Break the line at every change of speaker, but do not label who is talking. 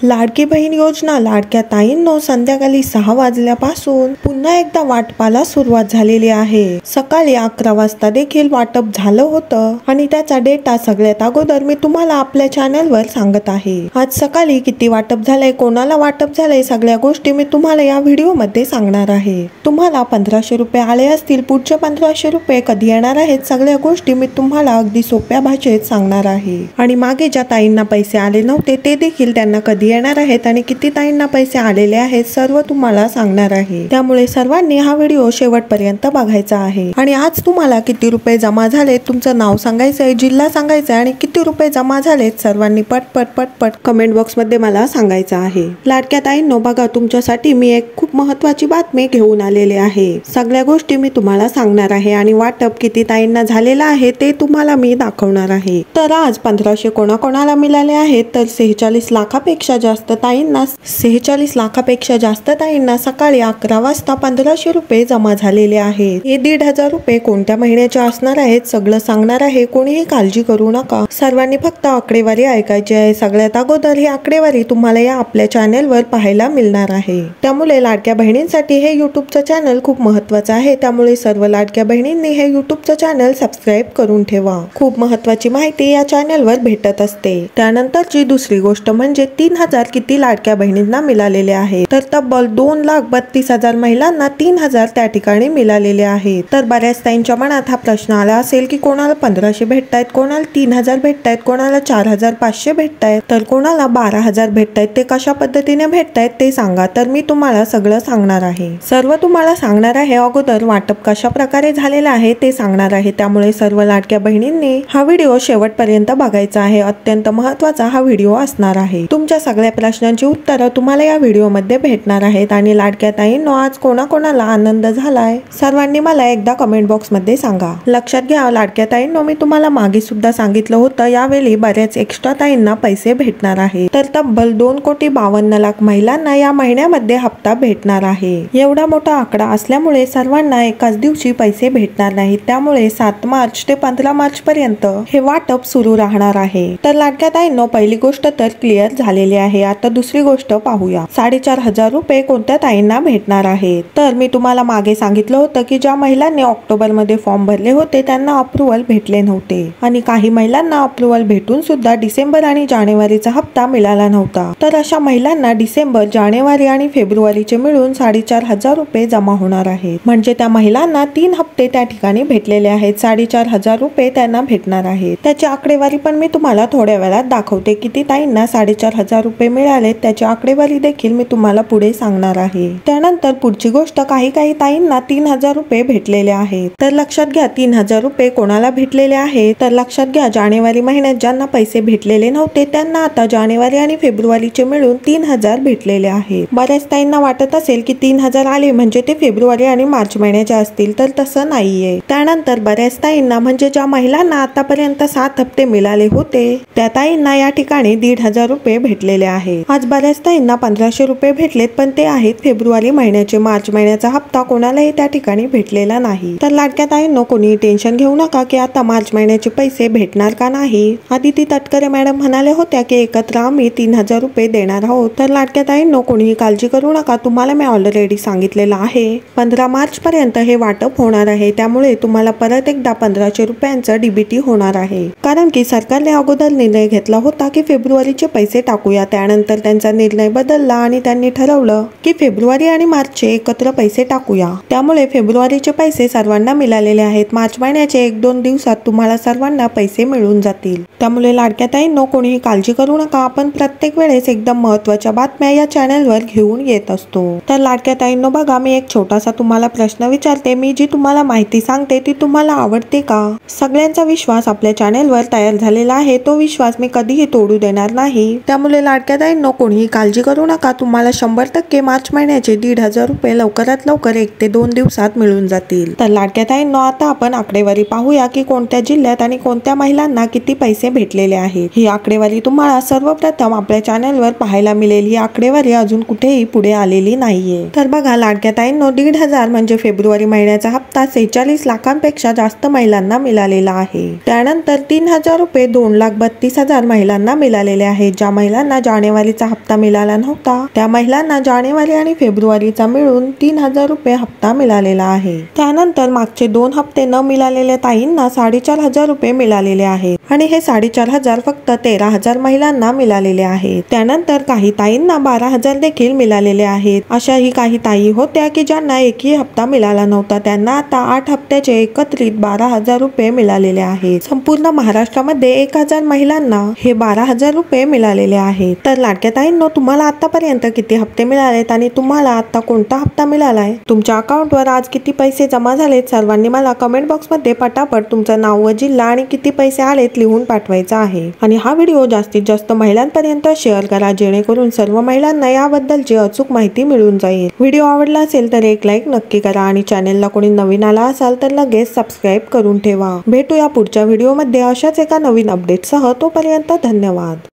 लाडकी बहीण योजना लाडक्या ताईंनो संध्याकाळी 6 वाजल्यापासून पुन्हा एकदा वाटपाला सुरुवात झालेली आहे। सकाळी 11 वाजता देखील वाटप झालं होतं आणि त्याचा डेटा सगळ्यात अगोदर मी तुम्हाला आपल्या चॅनलवर सांगत आहे। आज सकाळी किती वाटप झालंय, कोणाला वाटप झालंय, सगळ्या गोष्टी मी तुम्हाला या व्हिडिओ मध्ये सांगणार आहे। तुम्हाला 1500 रुपये आले असतील, पुढचे 1500 रुपये कधी येणार आहेत, सगळ्या गोष्टी मी तुम्हाला अगदी सोप्या भाषेत सांगणार आहे। आणि मागे ज्या ताईंना पैसे आले नव्हते ते देखील त्यांना कधी येणार आहेत आणि किती ताईंना पैसे आलेले आहेत सर्व तुम्हाला सांगणार आहे। त्यामुळे सर्वांनी हा व्हिडिओ शेवटपर्यंत बघायचा आहे। आणि आज तुम्हाला किती रुपये जमा झाले, तुमचं नाव सांगायचंय, जिल्हा सांगायचा आणि किती रुपये जमा झालेत सर्वांनी पट कमेंट बॉक्स मध्ये मला सांगायचं आहे। लाडक्या ताईंनो बघा, तुमच्यासाठी मी एक खूप महत्त्वाची बातमी घेऊन आलेले आहे। सगळ्या गोष्टी मी तुम्हाला सांगणार आहे आणि वाटप किती ताईंना झालेला आहे ते तुम्हाला मी दाखवणार आहे। तर आज 1500 कोणाकोणाला मिळाले आहेत, तर 46 लाखापेक्षा जास्त ताईंना 46 लाखापेक्षा जास्त ताईंना सकाळी 11 वाजता 1500 रुपये जमा झालेले आहेत। हे 1500 रुपये कोणत्या महिन्याचे असणार आहेत सगळं सांगणार आहे, कोणीही काळजी करू नका। सर्वांनी फक्त आकडेवारी ऐकायची आहे। सगळ्यात अगोदर ही आकडेवारी तुम्हाला या आपल्या चॅनलवर पाहायला मिळणार आहे। त्यामुळे लाडक्या बहिणींसाठी हे युट्यूबचं चॅनल खूप महत्त्वाचं आहे। त्यामुळे सर्व लाडक्या बहिणींनी हे युट्यूबचं चॅनल सबस्क्राईब करून ठेवा। खूप महत्त्वाची माहिती या चॅनलवर भेटत असते। त्यानंतरची दुसरी गोष्ट म्हणजे 3000 किती लाडक्या बहिणींना मिळालेले आहे, तर तब्बल 2,32,000 महिलांना 3000 त्या ठिकाणी मिळालेले आहेत। तर बऱ्याच ताईंच्या मनात हा प्रश्न आला असेल की कोणाला 1500 भेटतायत, कोणाला 3000 भेटतायत, कोणाला 4500 भेटतायत, तर कोणाला 12000 भेटतायत, ते कशा पद्धतीने भेटतायत ते सांगा। तर मी तुम्हाला सगळं सांगणार आहे, सर्व तुम्हाला सांगणार आहे। अगोदर वाटप कशा प्रकारे झालेलं आहे ते सांगणार आहे। त्यामुळे सर्व लाडक्या बहिणींनी हा व्हिडिओ शेवटपर्यंत बघायचा आहे। अत्यंत महत्त्वाचा हा व्हिडिओ असणार आहे। तुमच्या सगळ्या प्रश्नांची उत्तरं तुम्हाला या व्हिडिओ मध्ये भेटणार आहेत। आणि लाडक्या ताईंनो आज कोणाकोणाला आनंद झालाय सर्वांनी मला एकदा कमेंट बॉक्स मध्ये सांगा। लक्षात घ्या लाडक्या ताईंनो, मी तुम्हाला मागे सुद्धा सांगितलं होतं यावेळी बऱ्याच एक्स्ट्रा ताईंना पैसे भेटणार आहे। तर तब्बल 2,52,00,000 महिलांना या महिन्यामध्ये हप्ता भेटणार आहे। एवढा मोठा आकडा असल्यामुळे सर्वांना एकाच दिवशी पैसे भेटणार नाहीत। त्यामुळे 7 मार्च ते 15 मार्च पर्यंत हे वाटप सुरू राहणार आहे। तर लाडक्या ताईंनो पहिली गोष्ट तर क्लिअर झालेली आहे। आता दुसरी गोष्ट पाहूया, 4500 रुपये कोणत्या ताईंना भेटणार आहेत। तर मी तुम्हाला मागे सांगितलं होतं की ज्या महिलांनी ऑक्टोबर मध्ये फॉर्म भरले होते त्यांना अप्रुव्हल भेटले नव्हते आणि काही महिलांना अप्रुव्हल भेटून सुद्धा डिसेंबर आणि जानेवारीचा हप्ता मिळाला नव्हता। तर अशा महिलांना डिसेंबर, जानेवारी आणि फेब्रुवारीचे मिळून 4500 रुपये जमा होणार आहेत। म्हणजे त्या महिलांना 3 हप्ते त्या ठिकाणी भेटलेले आहेत। 4500 रुपये त्यांना भेटणार आहेत। त्याची आकडेवारी पण मी तुम्हाला थोड्या वेळात दाखवते, किती ताईंना 4500 रुपये मिळाले त्याची आकडेवारी देखील मी तुम्हाला पुढे सांगणार आहे। त्यानंतर पुढची गोष्ट, काही ताईंना 3000 रुपये भेटलेले आहेत। तर लक्षात घ्या 3000 रुपये कोणाला भेटलेले आहेत, तर लक्षात घ्या जानेवारी महिन्यात ज्यांना पैसे भेटलेले नव्हते त्यांना आता जानेवारी आणि फेब्रुवारीचे मिळून 3000 भेटलेले आहेत। बऱ्याच ताईंना वाटत असेल की 3000 आले म्हणजे ते फेब्रुवारी आणि मार्च महिन्याचे असतील, तर तसं नाहीये। त्यानंतर बऱ्याच ताईंना म्हणजे ज्या महिलांना आतापर्यंत 7 हप्ते मिळाले होते त्या ताईंना या ठिकाणी 1500 रुपये भेटलेले आहेत। आज बऱ्याच ताईंना 1500 रुपये भेटलेत, पण ते आहेत फेब्रुवारी महिन्याचे। मार्च महिन्याचा हप्ता कोणालाही त्या ठिकाणी भेटलेला नाही। तर लाडक्या ताईंनो कोणी टेन्शन घेऊ नका की आता मार्च महिन्याचे पैसे भेटणार का नाही। आदिती तटकरे मॅडम म्हणाले होत्या की एकत्र आम्ही 3000 रुपये देणार आहोत। तर लाडक्या ताईंनो कोणीही काळजी करू नका, तुम्हाला मी ऑलरेडी सांगितलेलं आहे 15 मार्च पर्यंत हे वाटप होणार आहे। त्यामुळे तुम्हाला परत एकदा 1500 रुपयांचं डीबीटी होणार आहे। कारण की सरकारने अगोदर निर्णय घेतला होता की फेब्रुवारीचे पैसे टाकूया, त्यानंतर त्यांचा निर्णय बदलला आणि त्यांनी ठरवलं की फेब्रुवारी आणि मार्चचे एकत्र पैसे टाकूया। त्यामुळे फेब्रुवारीचे पैसे सर्वांना मिळालेले आहेत। मार्च महिन्याचे 1-2 दिवसात तुम्हाला सर्वांना पैसे मिळून जातील। त्यामुळे लाडक्या ताईंनो कोणीही काळजी करू नका, आपण प्रत्येक वेळेस एकदम महत्त्वाच्या बातम्या या चॅनलवर घेऊन येत असतो। तर लाडक्या ताईंनो बघा, मी एक छोटासा तुम्हाला प्रश्न विचारते, मी जी तुम्हाला माहिती सांगते ती तुम्हाला आवडते का? सगळ्यांचा विश्वास आपल्या चॅनलवर तयार झालेला आहे, तो विश्वास मी कधीही तोडू देणार नाही। त्यामुळे लाडक्या ताईंनो कोणीही काळजी करू नका, तुम्हाला 100% मार्च महिन्याचे 1500 रुपये लवकरात लवकर 1 ते 2 दिवसात मिळून जातील। तर लाडक्या ताईंनो आता आपण आकडेवारी पाहूया की कोणत्या जिल्ह्यात आणि कोणत्या महिलांना किती पैसे भेटलेले आहेत। ही आकडेवारी तुम्हाला सर्वप्रथम आपल्या चॅनलवर पाहायला मिळेल। ही आकडेवारी अजून कुठेही पुढे आलेली नाहीये। तर बघा लाडक्या ताईंनो, 1500 म्हणजे फेब्रुवारी महिन्याचा हप्ता 46 लाखांपेक्षा जास्त महिलांना मिळालेला आहे। त्यानंतर 3000 रुपये 2,32,000 महिलांना मिळालेले आहेत। ज्या महिलांना जानेवारीचा हप्ता मिळाला नव्हता त्या महिलांना जानेवारी आणि फेब्रुवारीचा मिळून 3,000 रुपये हप्ता मिळालेला आहे. त्यानंतर मागचे 2 हप्ते न मिळालेल्या ताईंना 4,500 रुपये मिळालेले आहेत आणि हे 4,500 फक्त 13,000 महिलांना मिळालेले आहेत. त्यानंतर काही ताईंना 12,000 देखील मिळालेले आहेत. अशाही काही ताई होत्या की ज्यांना एकही हप्ता मिळाला नव्हता. त्यांना आता 8 हप्त्याचे एकत्रित 12,000 रुपये मिळालेले आहेत. संपूर्ण महाराष्ट्रामध्ये 1,000 महिलांना हे 12,000 रुपये मिळालेले आहेत. तर लाडक्या ताईंनो, तुम्हाला आतापर्यंत किती हप्ते मिळालेत आणि तुम्हाला आता कोणता हप्ता मिळालाय? तुमच्या अकाउंटवर आज किती पैसे जमा झालेत? सर्वांनी मला कमेंट बॉक्समध्ये पटापट तुमचं नाव व जिल्हा आणि किती पैसे आलेत लिहून पाठवायचा आहे. आणि हा व्हिडिओ जास्तीत जास्त महिलांपर्यंत शेअर करा, जेणेकरून सर्व महिलांना याबद्दलची अचूक माहिती मिळून जाईल. व्हिडिओ आवडला असेल तर एक लाईक नक्की करा आणि चॅनेलला कोणी नवीन आला असाल तर लगेच सबस्क्राईब करून ठेवा. भेटूया पुढच्या व्हिडिओमध्ये अशाच एका नवीन अपडेटसह. तोपर्यंत धन्यवाद.